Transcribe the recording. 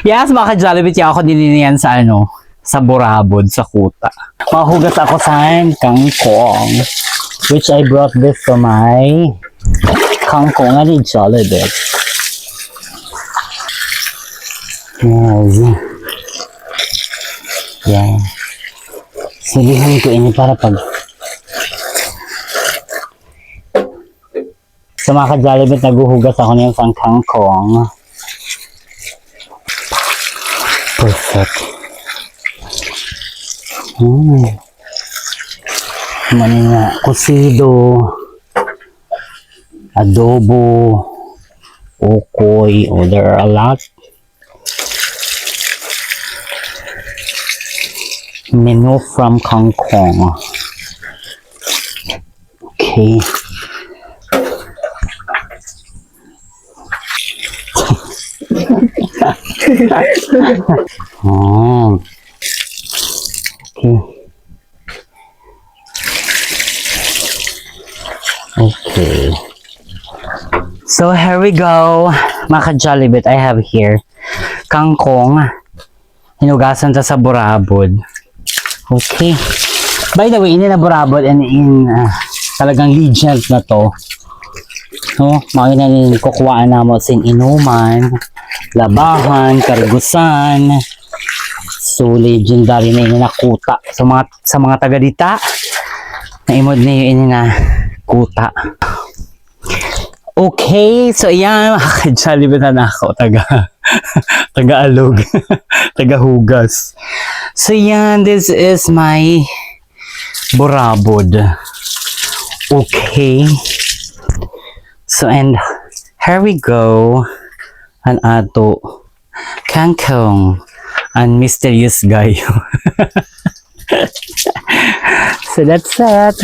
Yes, mga ka-Jollibee, ako din yan sa sa Burabod, sa Kuta. Mahugas ako sa kangkong, which I brought this to my kangkong at Jollibee. Yes. Yeah. Silihan ko ini para pag sa mga ka-Jollibee, naguhugas ako niyan sa kangkong. Perfect. Manina, kusido, adobo, ukoy, oh, there are a lot. Menu from kangkong. Okay. Oh. Okay. Okay. So here we go. Mga ka-Jollibee, I have here kangkong. Hinugasan ta sa Burabod. Okay. By the way, ini na Burabod and in talagang legend na to. No, makina ni kukuhaan na mo sin inuman, labahan, kargusan. So legendary na ini na Kuta. Sa mga taga dita, na imod na yun ini na Kuta. Okay, so yan, Jollibee na ako, taga-alog, taga-hugas. So yan, this is my Burabod. Okay. So and here we go, an ato kangkong and mysterious guy. So that's it.